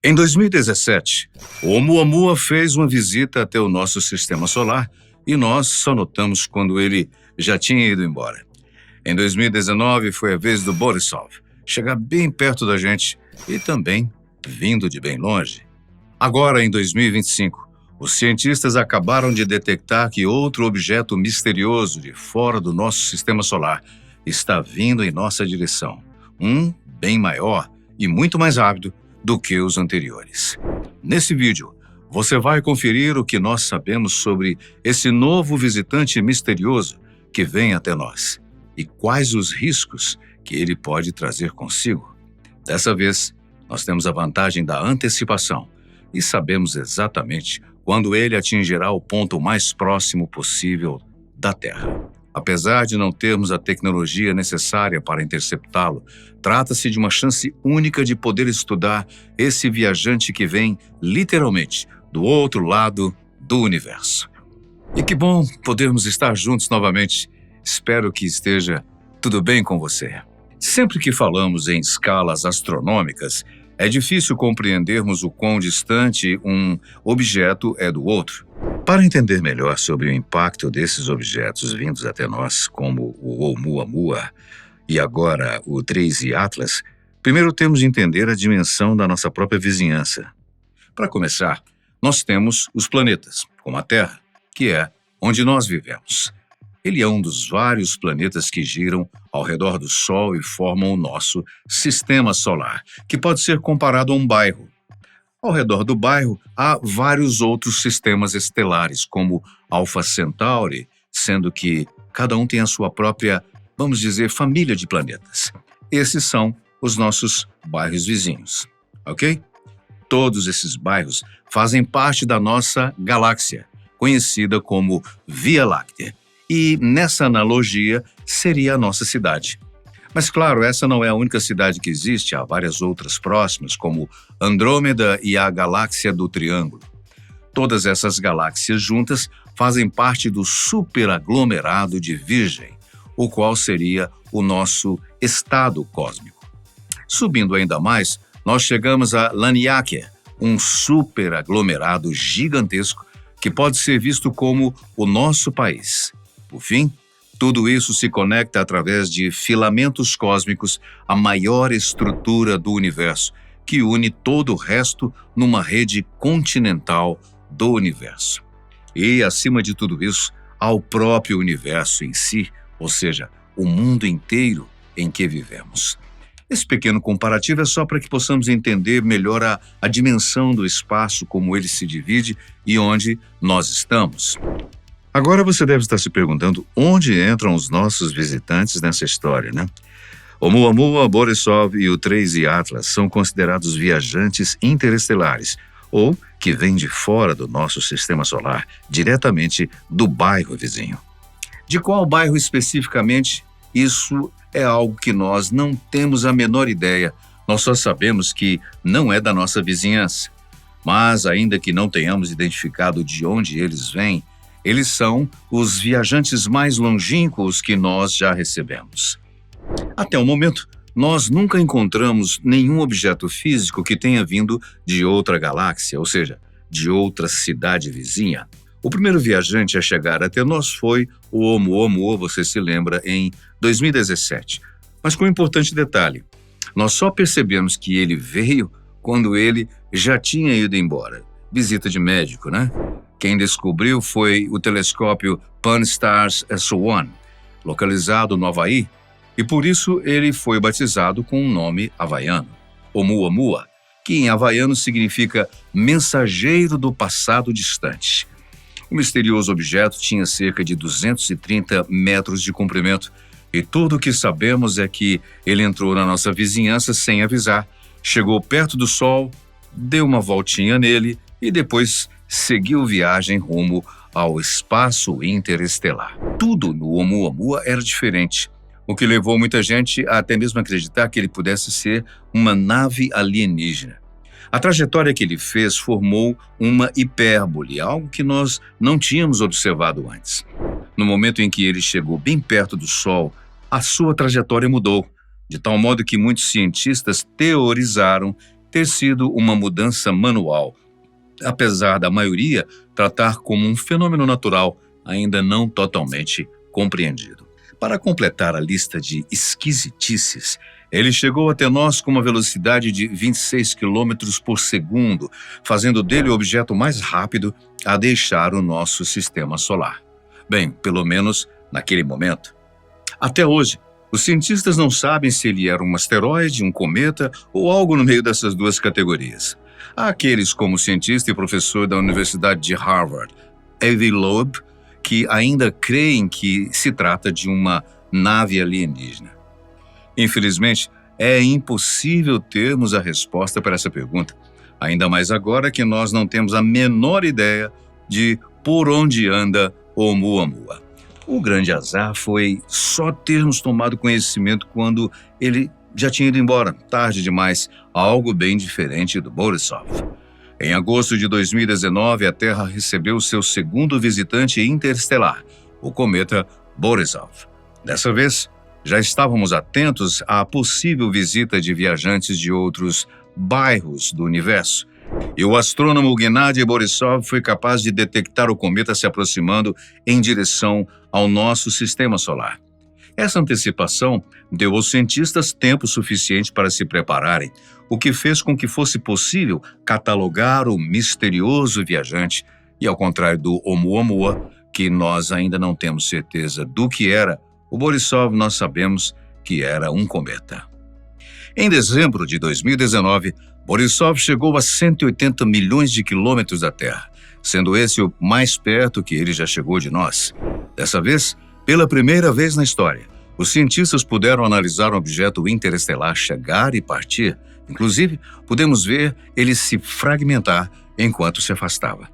Em 2017, o Oumuamua fez uma visita até o nosso sistema solar e nós só notamos quando ele já tinha ido embora. Em 2019, foi a vez do Borisov chegar bem perto da gente e também vindo de bem longe. Agora, em 2025, os cientistas acabaram de detectar que outro objeto misterioso de fora do nosso sistema solar está vindo em nossa direção. Um bem maior e muito mais rápido do que os anteriores. Nesse vídeo, você vai conferir o que nós sabemos sobre esse novo visitante misterioso que vem até nós e quais os riscos que ele pode trazer consigo. Dessa vez, nós temos a vantagem da antecipação e sabemos exatamente quando ele atingirá o ponto mais próximo possível da Terra. Apesar de não termos a tecnologia necessária para interceptá-lo, trata-se de uma chance única de poder estudar esse viajante que vem, literalmente, do outro lado do universo. E que bom podermos estar juntos novamente. Espero que esteja tudo bem com você. Sempre que falamos em escalas astronômicas, é difícil compreendermos o quão distante um objeto é do outro. Para entender melhor sobre o impacto desses objetos vindos até nós, como o Oumuamua e agora o 3I Atlas, primeiro temos de entender a dimensão da nossa própria vizinhança. Para começar, nós temos os planetas, como a Terra, que é onde nós vivemos. Ele é um dos vários planetas que giram ao redor do Sol e formam o nosso sistema solar, que pode ser comparado a um bairro. Ao redor do bairro, há vários outros sistemas estelares, como Alpha Centauri, sendo que cada um tem a sua própria, vamos dizer, família de planetas. Esses são os nossos bairros vizinhos, ok? Todos esses bairros fazem parte da nossa galáxia, conhecida como Via Láctea, e nessa analogia seria a nossa cidade. Mas claro, essa não é a única cidade que existe, há várias outras próximas, como Andrômeda e a Galáxia do Triângulo. Todas essas galáxias juntas fazem parte do superaglomerado de Virgem, o qual seria o nosso estado cósmico. Subindo ainda mais, nós chegamos a Laniakea, um superaglomerado gigantesco que pode ser visto como o nosso país. Por fim, tudo isso se conecta através de filamentos cósmicos, a maior estrutura do universo, que une todo o resto numa rede continental do universo. E, acima de tudo isso, há o próprio universo em si, ou seja, o mundo inteiro em que vivemos. Esse pequeno comparativo é só para que possamos entender melhor a dimensão do espaço, como ele se divide e onde nós estamos. Agora você deve estar se perguntando onde entram os nossos visitantes nessa história, né? Oumuamua, Borisov e o 3I Atlas são considerados viajantes interestelares, ou que vêm de fora do nosso sistema solar, diretamente do bairro vizinho. De qual bairro especificamente? Isso é algo que nós não temos a menor ideia. Nós só sabemos que não é da nossa vizinhança. Mas, ainda que não tenhamos identificado de onde eles vêm, eles são os viajantes mais longínquos que nós já recebemos. Até o momento, nós nunca encontramos nenhum objeto físico que tenha vindo de outra galáxia, ou seja, de outra cidade vizinha. O primeiro viajante a chegar até nós foi o Oumuamua, você se lembra, em 2017. Mas com um importante detalhe, nós só percebemos que ele veio quando ele já tinha ido embora. Visita de médico, né? Quem descobriu foi o telescópio Pan-STARRS S1, localizado no Havaí, e por isso ele foi batizado com um nome havaiano, Oumuamua, que em havaiano significa mensageiro do passado distante. O misterioso objeto tinha cerca de 230 metros de comprimento, e tudo o que sabemos é que ele entrou na nossa vizinhança sem avisar, chegou perto do Sol, deu uma voltinha nele e depois seguiu viagem rumo ao espaço interestelar. Tudo no Oumuamua era diferente, o que levou muita gente a até mesmo acreditar que ele pudesse ser uma nave alienígena. A trajetória que ele fez formou uma hipérbole, algo que nós não tínhamos observado antes. No momento em que ele chegou bem perto do Sol, a sua trajetória mudou, de tal modo que muitos cientistas teorizaram ter sido uma mudança manual, apesar da maioria tratar como um fenômeno natural ainda não totalmente compreendido. Para completar a lista de esquisitices, ele chegou até nós com uma velocidade de 26 km por segundo, fazendo dele o objeto mais rápido a deixar o nosso sistema solar. Bem, pelo menos naquele momento. Até hoje, os cientistas não sabem se ele era um asteroide, um cometa ou algo no meio dessas duas categorias. Há aqueles como o cientista e professor da Universidade de Harvard, Avi Loeb, que ainda creem que se trata de uma nave alienígena. Infelizmente, é impossível termos a resposta para essa pergunta, ainda mais agora que nós não temos a menor ideia de por onde anda Oumuamua. O grande azar foi só termos tomado conhecimento quando ele já tinha ido embora, tarde demais, algo bem diferente do Borisov. Em agosto de 2019, a Terra recebeu seu segundo visitante interestelar, o cometa Borisov. Dessa vez, já estávamos atentos à possível visita de viajantes de outros bairros do universo, e o astrônomo Gennady Borisov foi capaz de detectar o cometa se aproximando em direção ao nosso sistema solar. Essa antecipação deu aos cientistas tempo suficiente para se prepararem, o que fez com que fosse possível catalogar o misterioso viajante, e ao contrário do Oumuamua, que nós ainda não temos certeza do que era, o Borisov nós sabemos que era um cometa. Em dezembro de 2019, Borisov chegou a 180 milhões de quilômetros da Terra, sendo esse o mais perto que ele já chegou de nós. Dessa vez, pela primeira vez na história, os cientistas puderam analisar um objeto interestelar chegar e partir. Inclusive, pudemos ver ele se fragmentar enquanto se afastava.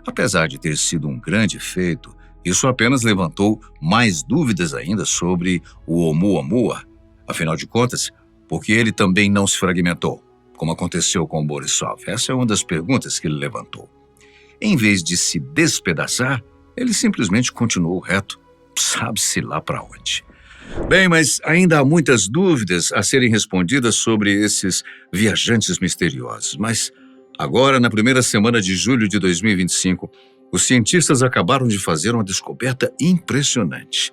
Apesar de ter sido um grande feito, isso apenas levantou mais dúvidas ainda sobre o Oumuamua. Afinal de contas, por que ele também não se fragmentou, como aconteceu com o Borisov? Essa é uma das perguntas que ele levantou. Em vez de se despedaçar, ele simplesmente continuou reto, sabe-se lá para onde. Bem, mas ainda há muitas dúvidas a serem respondidas sobre esses viajantes misteriosos. Mas agora, na primeira semana de julho de 2025, os cientistas acabaram de fazer uma descoberta impressionante.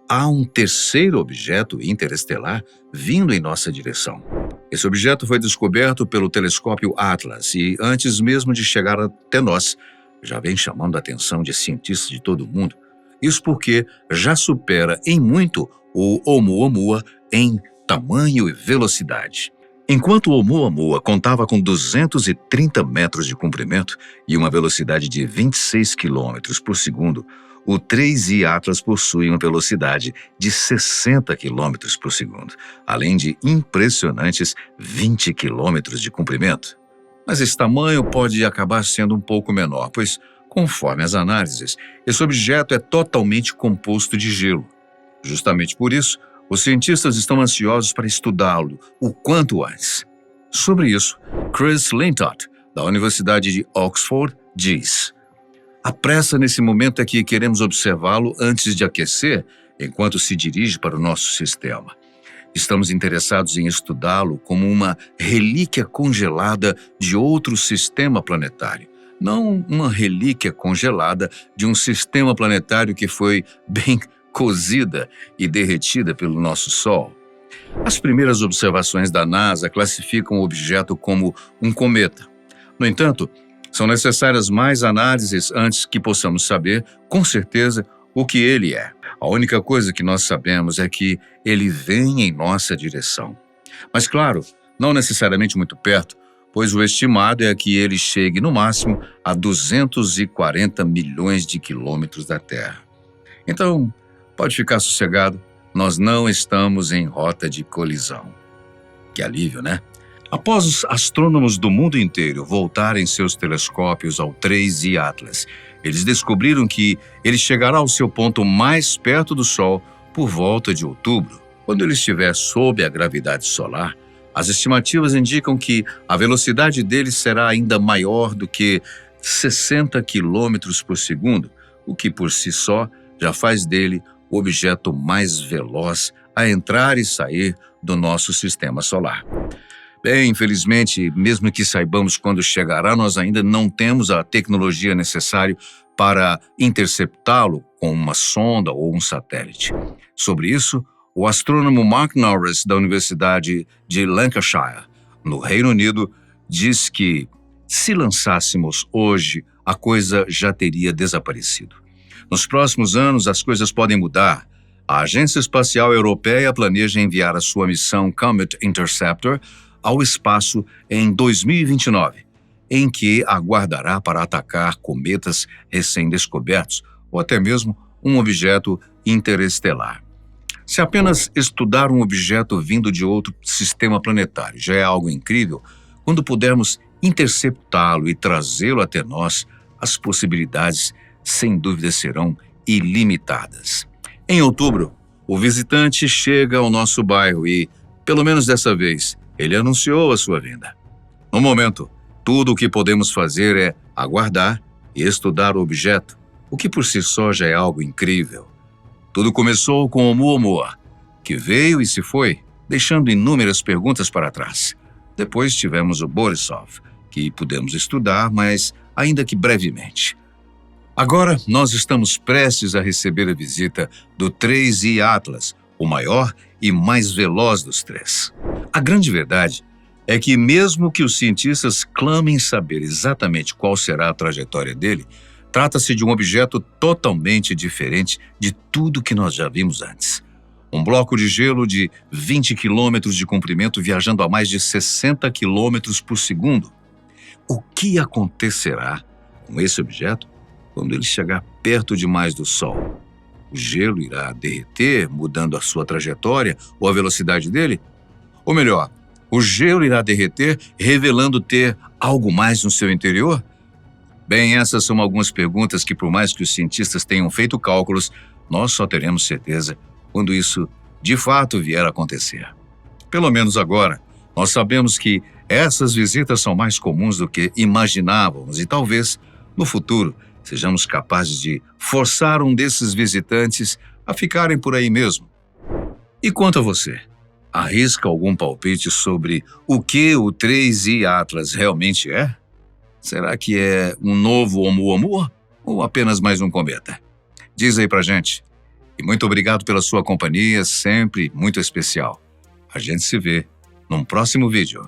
Há um terceiro objeto interestelar vindo em nossa direção. Esse objeto foi descoberto pelo telescópio Atlas e, antes mesmo de chegar até nós, já vem chamando a atenção de cientistas de todo o mundo. Isso porque já supera em muito o Oumuamua em tamanho e velocidade. Enquanto o Oumuamua contava com 230 metros de comprimento e uma velocidade de 26 km por segundo, o 3I Atlas possui uma velocidade de 60 km por segundo, além de impressionantes 20 km de comprimento. Mas esse tamanho pode acabar sendo um pouco menor, pois, conforme as análises, esse objeto é totalmente composto de gelo. Justamente por isso, os cientistas estão ansiosos para estudá-lo o quanto antes. Sobre isso, Chris Lintott, da Universidade de Oxford, diz: "A pressa nesse momento é que queremos observá-lo antes de aquecer, enquanto se dirige para o nosso sistema. Estamos interessados em estudá-lo como uma relíquia congelada de outro sistema planetário, não uma relíquia congelada de um sistema planetário que foi bem cozida e derretida pelo nosso Sol." As primeiras observações da NASA classificam o objeto como um cometa. No entanto, são necessárias mais análises antes que possamos saber, com certeza, o que ele é. A única coisa que nós sabemos é que ele vem em nossa direção. Mas, claro, não necessariamente muito perto, pois o estimado é que ele chegue, no máximo, a 240 milhões de quilômetros da Terra. Então, pode ficar sossegado, nós não estamos em rota de colisão. Que alívio, né? Após os astrônomos do mundo inteiro voltarem seus telescópios ao 3I Atlas, eles descobriram que ele chegará ao seu ponto mais perto do Sol por volta de outubro. Quando ele estiver sob a gravidade solar, as estimativas indicam que a velocidade dele será ainda maior do que 60 km por segundo, o que por si só já faz dele o objeto mais veloz a entrar e sair do nosso sistema solar. Bem, infelizmente, mesmo que saibamos quando chegará, nós ainda não temos a tecnologia necessária para interceptá-lo com uma sonda ou um satélite. Sobre isso, o astrônomo Mark Norris, da Universidade de Lancashire, no Reino Unido, diz que, se lançássemos hoje, a coisa já teria desaparecido. Nos próximos anos, as coisas podem mudar. A Agência Espacial Europeia planeja enviar a sua missão Comet Interceptor ao espaço em 2029, em que aguardará para atacar cometas recém-descobertos ou até mesmo um objeto interestelar. Se apenas estudar um objeto vindo de outro sistema planetário já é algo incrível, quando pudermos interceptá-lo e trazê-lo até nós, as possibilidades, sem dúvida, serão ilimitadas. Em outubro, o visitante chega ao nosso bairro e, pelo menos dessa vez, ele anunciou a sua vinda. No momento, tudo o que podemos fazer é aguardar e estudar o objeto, o que por si só já é algo incrível. Tudo começou com o Oumuamua, que veio e se foi, deixando inúmeras perguntas para trás. Depois tivemos o Borisov, que pudemos estudar, mas ainda que brevemente. Agora, nós estamos prestes a receber a visita do 3I Atlas, o maior e mais veloz dos três. A grande verdade é que, mesmo que os cientistas clamem saber exatamente qual será a trajetória dele, trata-se de um objeto totalmente diferente de tudo que nós já vimos antes. Um bloco de gelo de 20 quilômetros de comprimento viajando a mais de 60 quilômetros por segundo. O que acontecerá com esse objeto quando ele chegar perto demais do Sol? O gelo irá derreter, mudando a sua trajetória ou a velocidade dele? Ou melhor, o gelo irá derreter, revelando ter algo mais no seu interior? Bem, essas são algumas perguntas que, por mais que os cientistas tenham feito cálculos, nós só teremos certeza quando isso de fato vier a acontecer. Pelo menos agora, nós sabemos que essas visitas são mais comuns do que imaginávamos e talvez, no futuro, sejamos capazes de forçar um desses visitantes a ficarem por aí mesmo. E quanto a você? Arrisca algum palpite sobre o que o 3I Atlas realmente é? Será que é um novo Oumuamua ou apenas mais um cometa? Diz aí pra gente. E muito obrigado pela sua companhia, sempre muito especial. A gente se vê num próximo vídeo.